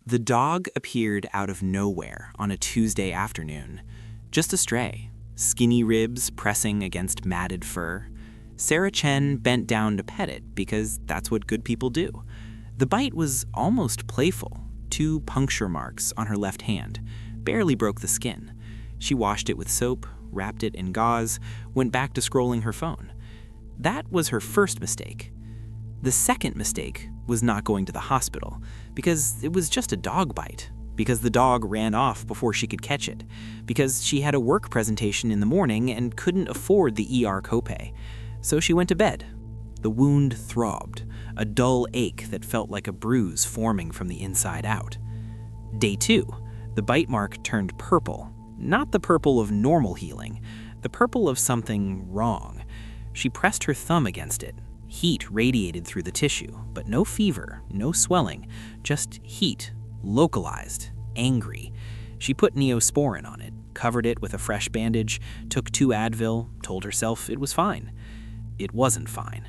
The dog appeared out of nowhere on a Tuesday afternoon. Just a stray, skinny ribs pressing against matted fur. Sarah Chen bent down to pet it because that's what good people do. The bite was almost playful. 2 puncture marks on her left hand barely broke the skin. She washed it with soap, wrapped it in gauze, went back to scrolling her phone. That was her first mistake. The second mistake was not going to the hospital, because it was just a dog bite, because the dog ran off before she could catch it, because she had a work presentation in the morning and couldn't afford the ER copay. So she went to bed. The wound throbbed, a dull ache that felt like a bruise forming from the inside out. Day 2, the bite mark turned purple, not the purple of normal healing, the purple of something wrong. She pressed her thumb against it. Heat radiated through the tissue, but no fever, no swelling, just heat, localized, angry. She put Neosporin on it, covered it with a fresh bandage, took 2 Advil, told herself it was fine. It wasn't fine.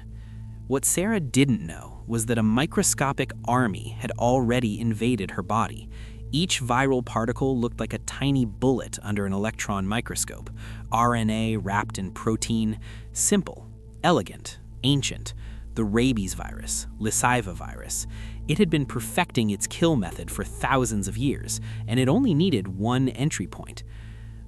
What Sarah didn't know was that a microscopic army had already invaded her body. Each viral particle looked like a tiny bullet under an electron microscope, RNA wrapped in protein, simple, elegant, ancient. The rabies virus, Lysiva virus. It had been perfecting its kill method for thousands of years, and it only needed 1 entry point.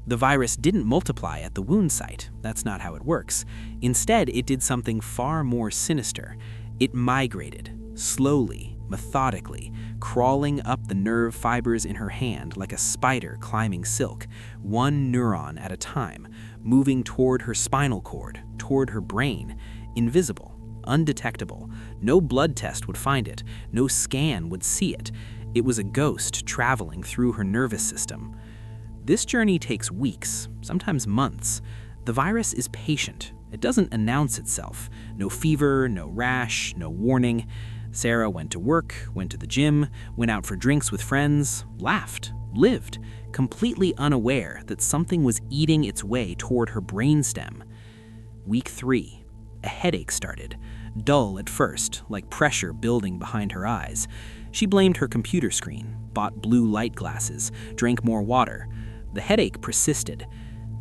The virus didn't multiply at the wound site. That's not how it works. Instead, it did something far more sinister. It migrated, slowly, methodically, crawling up the nerve fibers in her hand like a spider climbing silk, 1 neuron at a time, moving toward her spinal cord, toward her brain, invisible, undetectable. No blood test would find it. No scan would see it. It was a ghost traveling through her nervous system. This journey takes weeks, sometimes months. The virus is patient. It doesn't announce itself. No fever, no rash, no warning. Sarah went to work, went to the gym, went out for drinks with friends, laughed, lived, completely unaware that something was eating its way toward her brainstem. Week 3. A headache started, dull at first, like pressure building behind her eyes. She blamed her computer screen, bought blue light glasses, drank more water. The headache persisted.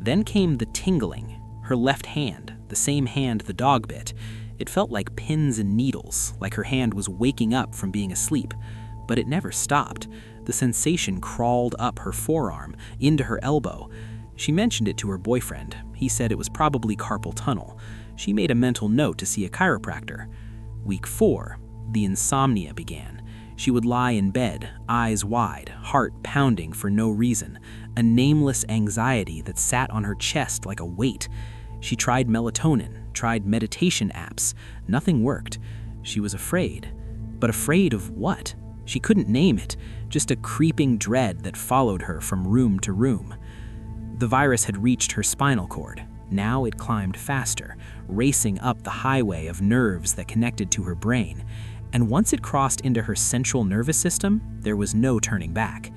Then came the tingling. Her left hand, the same hand the dog bit. It felt like pins and needles, like her hand was waking up from being asleep. But it never stopped. The sensation crawled up her forearm, into her elbow. She mentioned it to her boyfriend. He said it was probably carpal tunnel. She made a mental note to see a chiropractor. Week 4, the insomnia began. She would lie in bed, eyes wide, heart pounding for no reason, a nameless anxiety that sat on her chest like a weight. She tried melatonin, tried meditation apps. Nothing worked. She was afraid. But afraid of what? She couldn't name it, just a creeping dread that followed her from room to room. The virus had reached her spinal cord. Now it climbed faster, racing up the highway of nerves that connected to her brain. And once it crossed into her central nervous system, there was no turning back.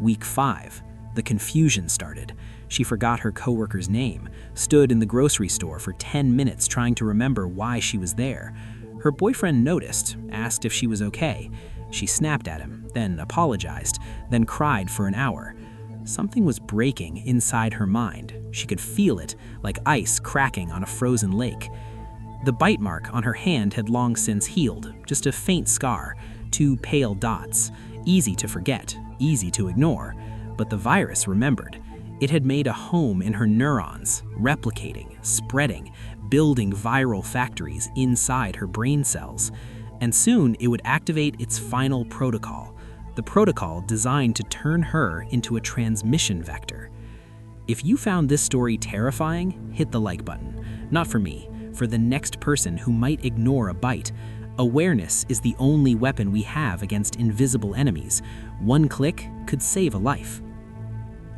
Week 5, the confusion started. She forgot her coworker's name, stood in the grocery store for 10 minutes trying to remember why she was there. Her boyfriend noticed, asked if she was okay. She snapped at him, then apologized, then cried for an hour. Something was breaking inside her mind. She could feel it, like ice cracking on a frozen lake. The bite mark on her hand had long since healed, just a faint scar, 2 pale dots. Easy to forget, easy to ignore. But the virus remembered. It had made a home in her neurons, replicating, spreading, building viral factories inside her brain cells. And soon it would activate its final protocol, the protocol designed to turn her into a transmission vector. If you found this story terrifying, hit the like button. Not for me, for the next person who might ignore a bite. Awareness is the only weapon we have against invisible enemies. 1 click could save a life.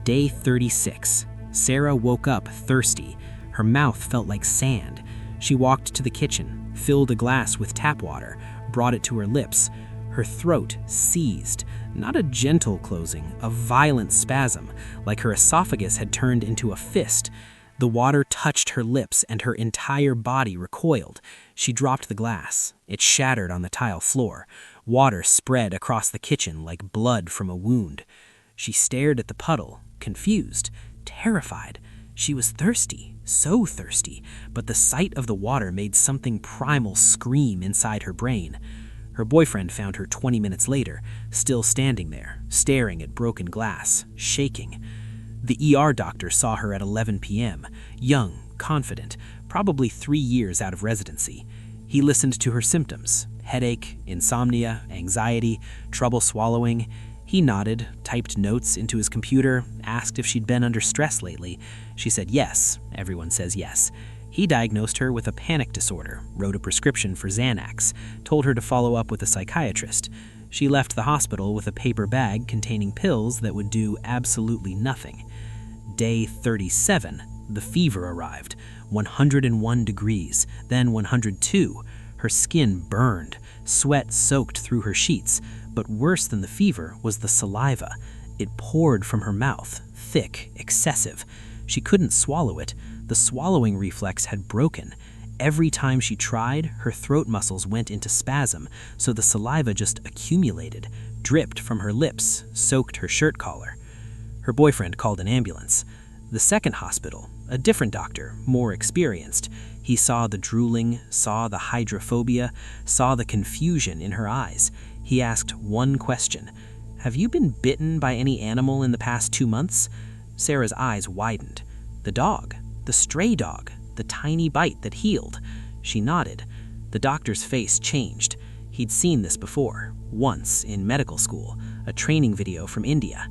Day 36. Sarah woke up thirsty. Her mouth felt like sand. She walked to the kitchen, filled a glass with tap water, brought it to her lips. Her throat seized, not a gentle closing, a violent spasm, like her esophagus had turned into a fist. The water touched her lips and her entire body recoiled. She dropped the glass. It shattered on the tile floor. Water spread across the kitchen like blood from a wound. She stared at the puddle, confused, terrified. She was thirsty, so thirsty, but the sight of the water made something primal scream inside her brain. Her boyfriend found her 20 minutes later, still standing there, staring at broken glass, shaking. The ER doctor saw her at 11 p.m., young, confident, probably 3 years out of residency. He listened to her symptoms: headache, insomnia, anxiety, trouble swallowing. He nodded, typed notes into his computer, asked if she'd been under stress lately. She said yes. Everyone says yes. He diagnosed her with a panic disorder, wrote a prescription for Xanax, told her to follow up with a psychiatrist. She left the hospital with a paper bag containing pills that would do absolutely nothing. Day 37, the fever arrived. 101 degrees, then 102. Her skin burned, sweat soaked through her sheets, but worse than the fever was the saliva. It poured from her mouth, thick, excessive. She couldn't swallow it. The swallowing reflex had broken. Every time she tried, her throat muscles went into spasm, so the saliva just accumulated, dripped from her lips, soaked her shirt collar. Her boyfriend called an ambulance. The second hospital, a different doctor, more experienced. He saw the drooling, saw the hydrophobia, saw the confusion in her eyes. He asked one question: "Have you been bitten by any animal in the past 2 months?" Sarah's eyes widened. The dog, the stray dog, the tiny bite that healed. She nodded. The doctor's face changed. He'd seen this before, once in medical school, a training video from India.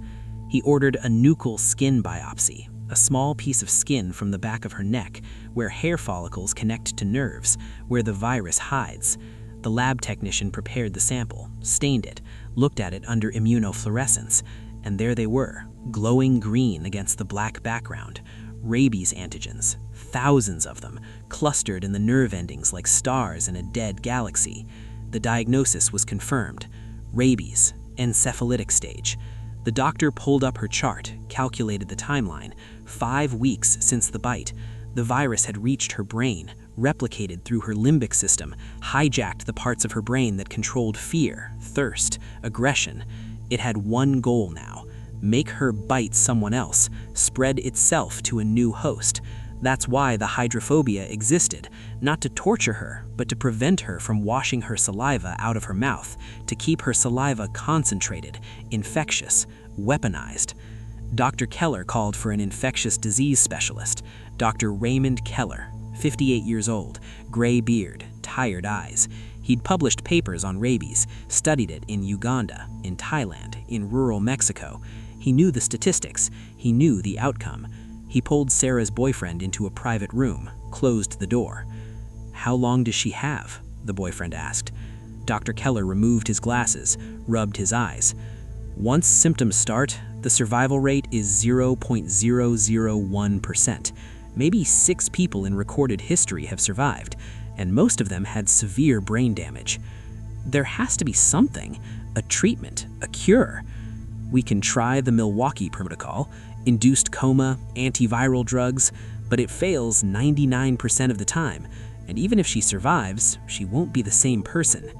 He ordered a nuchal skin biopsy, a small piece of skin from the back of her neck, where hair follicles connect to nerves, where the virus hides. The lab technician prepared the sample, stained it, looked at it under immunofluorescence, and there they were, glowing green against the black background. Rabies antigens, thousands of them, clustered in the nerve endings like stars in a dead galaxy. The diagnosis was confirmed: rabies, encephalitic stage. The doctor pulled up her chart, calculated the timeline. 5 weeks since the bite. The virus had reached her brain, replicated through her limbic system, hijacked the parts of her brain that controlled fear, thirst, aggression. It had one goal now: make her bite someone else, spread itself to a new host. That's why the hydrophobia existed, not to torture her, but to prevent her from washing her saliva out of her mouth, to keep her saliva concentrated, infectious, weaponized. Dr. Keller called for an infectious disease specialist, Dr. Raymond Keller, 58 years old, gray beard, tired eyes. He'd published papers on rabies, studied it in Uganda, in Thailand, in rural Mexico. He knew the statistics, he knew the outcome. He pulled Sarah's boyfriend into a private room, closed the door. "How long does she have?" the boyfriend asked. Dr. Keller removed his glasses, rubbed his eyes. "Once symptoms start, the survival rate is 0.001%. Maybe 6 people in recorded history have survived, and most of them had severe brain damage. There has to be something, a treatment, a cure. We can try the Milwaukee protocol, induced coma, antiviral drugs, but it fails 99% of the time, and even if she survives, she won't be the same person."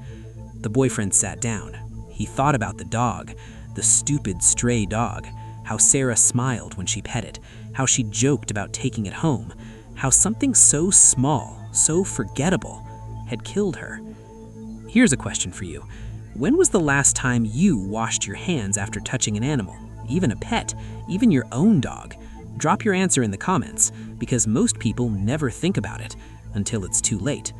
The boyfriend sat down. He thought about the dog, the stupid stray dog, how Sarah smiled when she pet it, how she joked about taking it home, how something so small, so forgettable, had killed her. Here's a question for you. When was the last time you washed your hands after touching an animal, even a pet, even your own dog? Drop your answer in the comments, because most people never think about it until it's too late.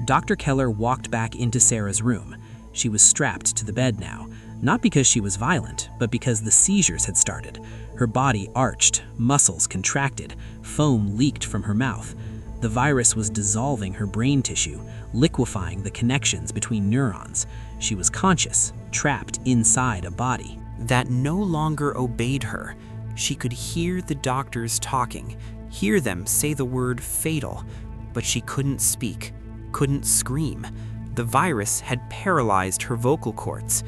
Dr. Keller walked back into Sarah's room. She was strapped to the bed now, not because she was violent, but because the seizures had started. Her body arched, muscles contracted, foam leaked from her mouth. The virus was dissolving her brain tissue, liquefying the connections between neurons. She was conscious, trapped inside a body that no longer obeyed her. She could hear the doctors talking, hear them say the word fatal, but she couldn't speak, couldn't scream. The virus had paralyzed her vocal cords.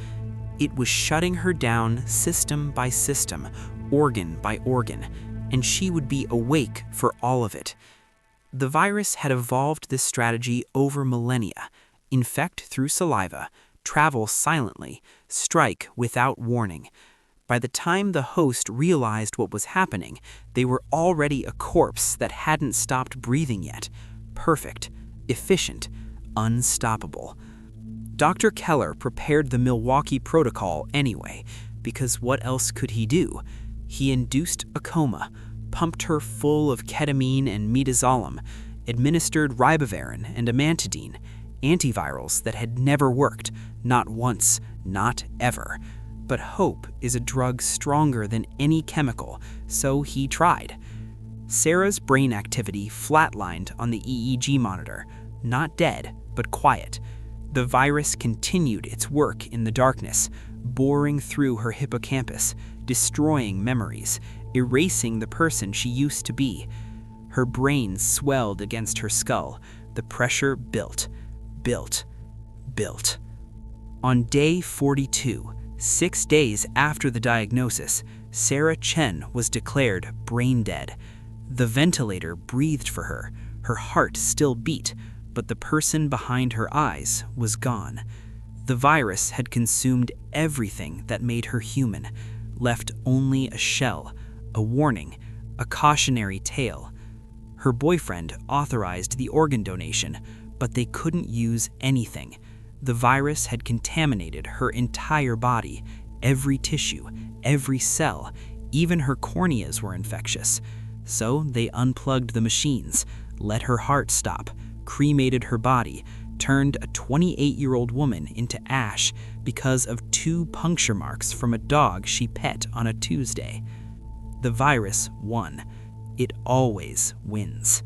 It was shutting her down system by system, organ by organ, and she would be awake for all of it. The virus had evolved this strategy over millennia: infect through saliva, travel silently, strike without warning. By the time the host realized what was happening, they were already a corpse that hadn't stopped breathing yet. Perfect, efficient, unstoppable. Dr. Keller prepared the Milwaukee Protocol anyway, because what else could he do? He induced a coma, pumped her full of ketamine and midazolam, administered ribavirin and amantadine, antivirals that had never worked, not once, not ever. But hope is a drug stronger than any chemical, so he tried. Sarah's brain activity flatlined on the EEG monitor, not dead, but quiet. The virus continued its work in the darkness, boring through her hippocampus, destroying memories, erasing the person she used to be. Her brain swelled against her skull. The pressure built. On day 42, 6 days after the diagnosis, Sarah Chen was declared brain dead. The ventilator breathed for her. Her heart still beat, but the person behind her eyes was gone. The virus had consumed everything that made her human, left only a shell, a warning, a cautionary tale. Her boyfriend authorized the organ donation, but they couldn't use anything. The virus had contaminated her entire body, every tissue, every cell, even her corneas were infectious. So they unplugged the machines, let her heart stop, cremated her body, turned a 28-year-old woman into ash because of 2 puncture marks from a dog she pet on a Tuesday. The virus won. It always wins.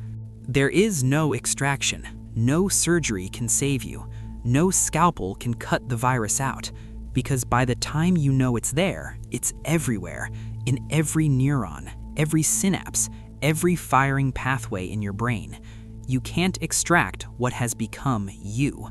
There is no extraction. No surgery can save you. No scalpel can cut the virus out, because by the time you know it's there, it's everywhere, in every neuron, every synapse, every firing pathway in your brain. You can't extract what has become you.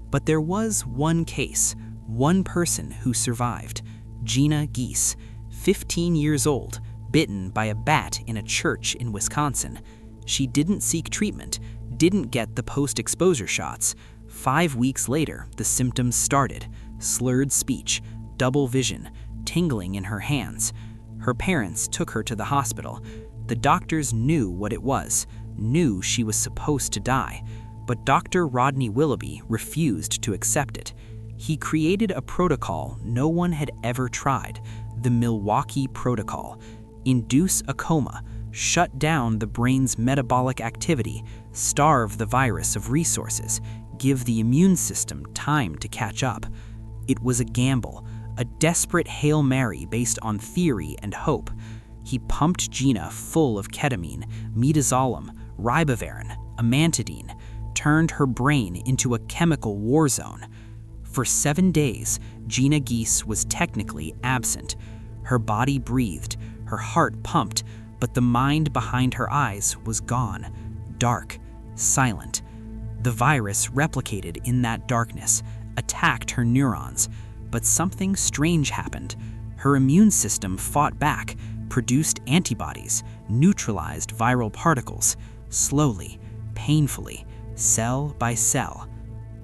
But there was one case, one person who survived. Gina Geese, 15 years old, bitten by a bat in a church in Wisconsin. She didn't seek treatment, didn't get the post-exposure shots. 5 weeks later, the symptoms started. Slurred speech, double vision, tingling in her hands. Her parents took her to the hospital. The doctors knew what it was, knew she was supposed to die, but Dr. Rodney Willoughby refused to accept it. He created a protocol no one had ever tried, the Milwaukee Protocol. Induce a coma, shut down the brain's metabolic activity, starve the virus of resources, give the immune system time to catch up. It was a gamble, a desperate Hail Mary based on theory and hope. He pumped Gina full of ketamine, midazolam, ribavirin, amantadine, turned her brain into a chemical war zone. For 7 days, Gina Geese was technically absent. Her body breathed, her heart pumped, but the mind behind her eyes was gone, dark, silent. The virus replicated in that darkness, attacked her neurons, but something strange happened. Her immune system fought back, produced antibodies, neutralized viral particles, slowly, painfully, cell by cell.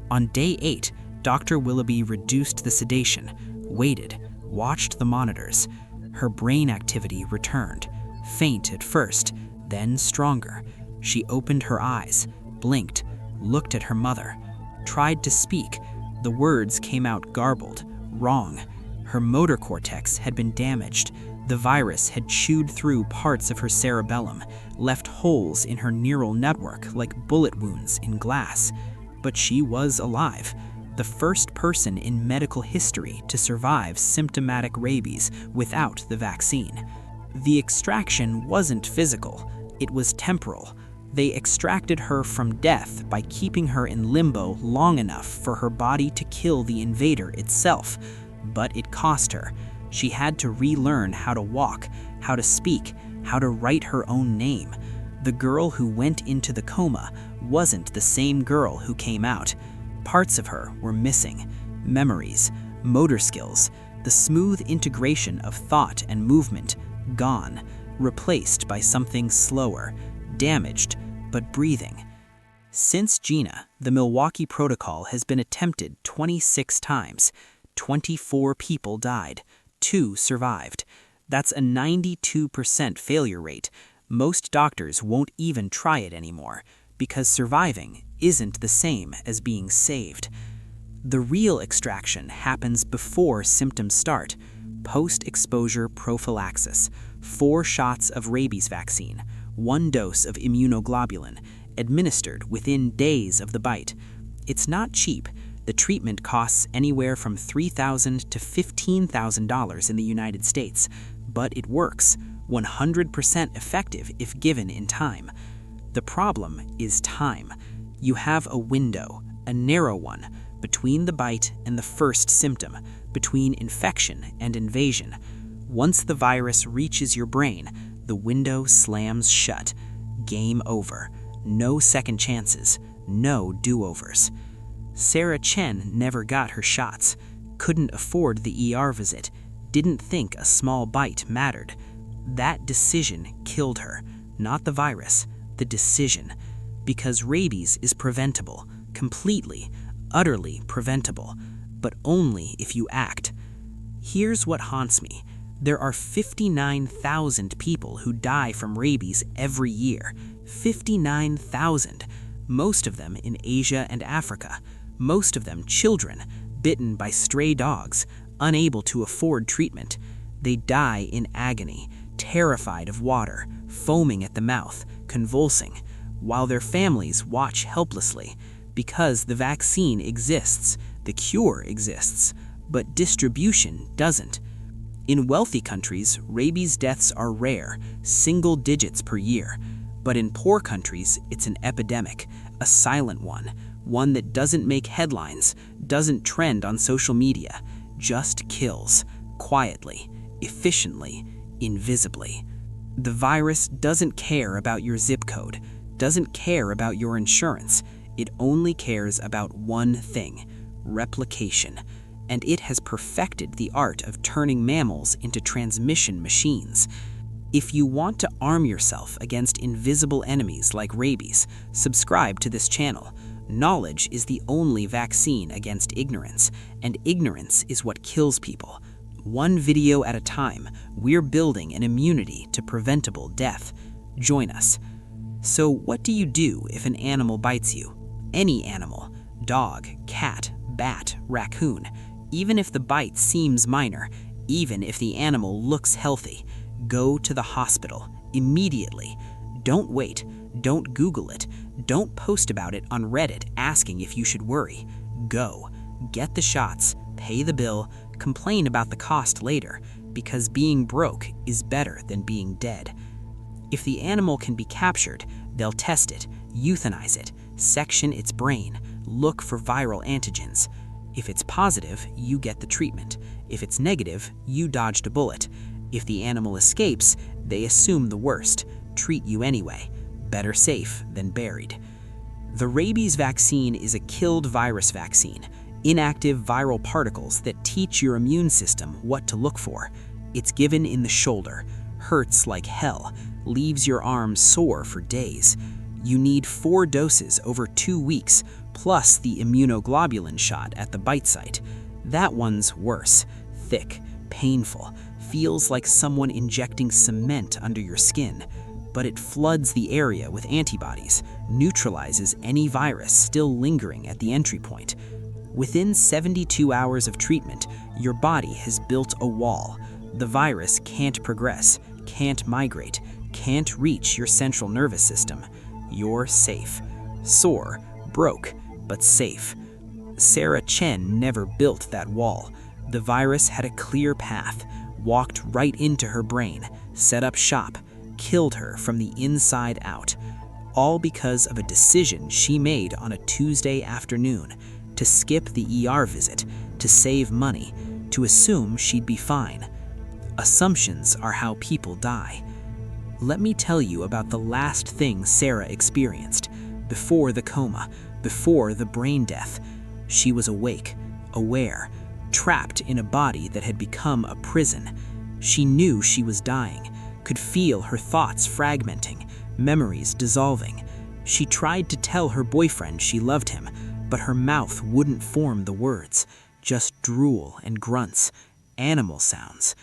On day 8, Dr. Willoughby reduced the sedation, waited, watched the monitors. Her brain activity returned, faint at first, then stronger. She opened her eyes, blinked, looked at her mother, tried to speak. The words came out garbled, wrong. Her motor cortex had been damaged. The virus had chewed through parts of her cerebellum, left holes in her neural network like bullet wounds in glass. But she was alive, the first person in medical history to survive symptomatic rabies without the vaccine. The extraction wasn't physical, it was temporal. They extracted her from death by keeping her in limbo long enough for her body to kill the invader itself. But it cost her. She had to relearn how to walk, how to speak, how to write her own name. The girl who went into the coma wasn't the same girl who came out. Parts of her were missing. Memories, motor skills, the smooth integration of thought and movement, gone, replaced by something slower, damaged, but breathing. Since Gina, the Milwaukee Protocol has been attempted 26 times. 24 people died. 2 survived. That's a 92% failure rate. Most doctors won't even try it anymore because surviving isn't the same as being saved. The real extraction happens before symptoms start. Post-exposure prophylaxis, 4 shots of rabies vaccine, 1 dose of immunoglobulin, administered within days of the bite. It's not cheap. The treatment costs anywhere from $3,000 to $15,000 in the United States, but it works, 100% effective if given in time. The problem is time. You have a window, a narrow one, between the bite and the first symptom, between infection and invasion. Once the virus reaches your brain, the window slams shut. Game over. No second chances, no do-overs. Sarah Chen never got her shots, couldn't afford the ER visit, didn't think a small bite mattered. That decision killed her, not the virus, the decision. Because rabies is preventable, completely, utterly preventable, but only if you act. Here's what haunts me. There are 59,000 people who die from rabies every year. 59,000. Most of them in Asia and Africa. Most of them children, bitten by stray dogs, unable to afford treatment. They die in agony, terrified of water, foaming at the mouth, convulsing, while their families watch helplessly. Because the vaccine exists, the cure exists, but distribution doesn't. In wealthy countries, rabies deaths are rare, single digits per year. But in poor countries, it's an epidemic, a silent one that doesn't make headlines, doesn't trend on social media, just kills, quietly, efficiently, invisibly. The virus doesn't care about your zip code, doesn't care about your insurance. It only cares about one thing: replication. And it has perfected the art of turning mammals into transmission machines. If you want to arm yourself against invisible enemies like rabies, subscribe to this channel. Knowledge is the only vaccine against ignorance, and ignorance is what kills people. One video at a time, we're building an immunity to preventable death. Join us. So what do you do if an animal bites you? Any animal, dog, cat, bat, raccoon. Even if the bite seems minor, even if the animal looks healthy, go to the hospital immediately. Don't wait. Don't Google it. Don't post about it on Reddit asking if you should worry. Go. Get the shots, pay the bill, complain about the cost later, because being broke is better than being dead. If the animal can be captured, they'll test it, euthanize it, section its brain, look for viral antigens. If it's positive, you get the treatment. If it's negative, you dodged a bullet. If the animal escapes, they assume the worst, treat you anyway. Better safe than buried. The rabies vaccine is a killed virus vaccine, inactive viral particles that teach your immune system what to look for. It's given in the shoulder, hurts like hell, leaves your arm sore for days. You need 4 doses over 2 weeks, plus the immunoglobulin shot at the bite site. That one's worse, thick, painful, feels like someone injecting cement under your skin. But it floods the area with antibodies, neutralizes any virus still lingering at the entry point. Within 72 hours of treatment, your body has built a wall. The virus can't progress, can't migrate, can't reach your central nervous system. You're safe. Sore, broke, but safe. Sarah Chen never built that wall. The virus had a clear path, walked right into her brain, set up shop, killed her from the inside out. All because of a decision she made on a Tuesday afternoon to skip the ER visit, to save money, to assume she'd be fine. Assumptions are how people die. Let me tell you about the last thing Sarah experienced, before the coma, before the brain death. She was awake, aware, trapped in a body that had become a prison. She knew she was dying, could feel her thoughts fragmenting, memories dissolving. She tried to tell her boyfriend she loved him, but her mouth wouldn't form the words, just drool and grunts, animal sounds.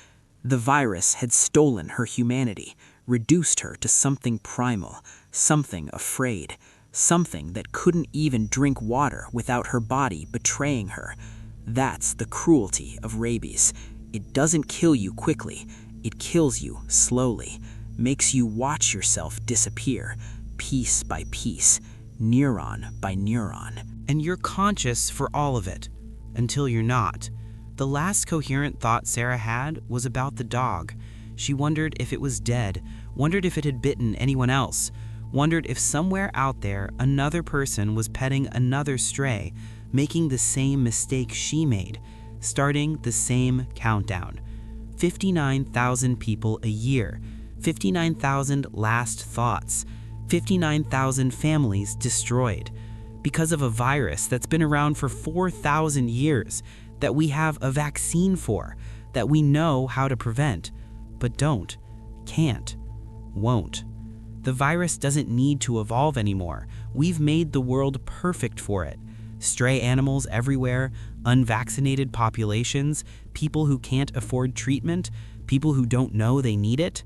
The virus had stolen her humanity, reduced her to something primal, something afraid, something that couldn't even drink water without her body betraying her. That's the cruelty of rabies. It doesn't kill you quickly, it kills you slowly, makes you watch yourself disappear, piece by piece, neuron by neuron. And you're conscious for all of it, until you're not. The last coherent thought Sarah had was about the dog. She wondered if it was dead, wondered if it had bitten anyone else, wondered if somewhere out there another person was petting another stray, making the same mistake she made, starting the same countdown. 59,000 people a year, 59,000 last thoughts, 59,000 families destroyed, because of a virus that's been around for 4,000 years, that we have a vaccine for, that we know how to prevent, but don't, can't, won't. The virus doesn't need to evolve anymore. We've made the world perfect for it. Stray animals everywhere, unvaccinated populations, people who can't afford treatment, people who don't know they need it.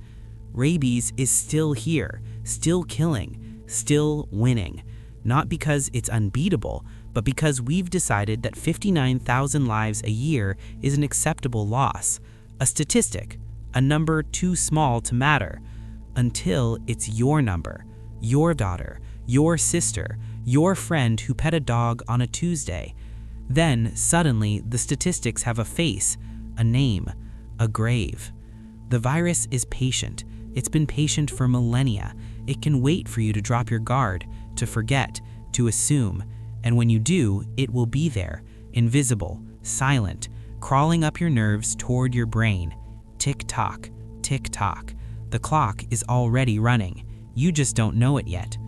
Rabies is still here, still killing, still winning. Not because it's unbeatable, but because we've decided that 59,000 lives a year is an acceptable loss, a statistic, a number too small to matter, until it's your number, your daughter, your sister, your friend who pet a dog on a Tuesday. Then, suddenly, the statistics have a face, a name, a grave. The virus is patient. It's been patient for millennia. It can wait for you to drop your guard, to forget, to assume, and when you do, it will be there, invisible, silent, crawling up your nerves toward your brain. Tick-tock, tick-tock. The clock is already running. You just don't know it yet.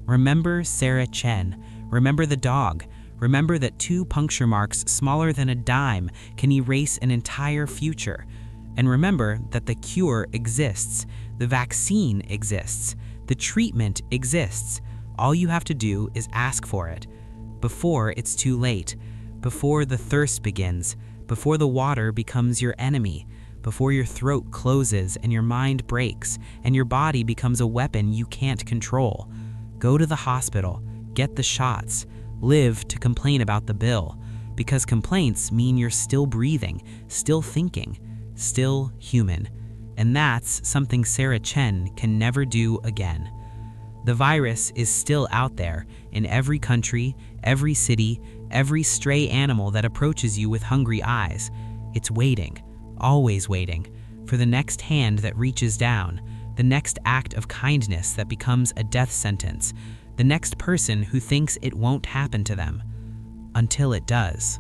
Remember Sarah Chen. Remember the dog. Remember that 2 puncture marks smaller than a dime can erase an entire future. And remember that the cure exists. The vaccine exists. The treatment exists. All you have to do is ask for it. Before it's too late. Before the thirst begins. Before the water becomes your enemy. Before your throat closes and your mind breaks and your body becomes a weapon you can't control. Go to the hospital. Get the shots. Live to complain about the bill. Because complaints mean you're still breathing, still thinking, still human. And that's something Sarah Chen can never do again. The virus is still out there in every country, every city, every stray animal that approaches you with hungry eyes. It's waiting, always waiting, for the next hand that reaches down, the next act of kindness that becomes a death sentence, the next person who thinks it won't happen to them. Until it does.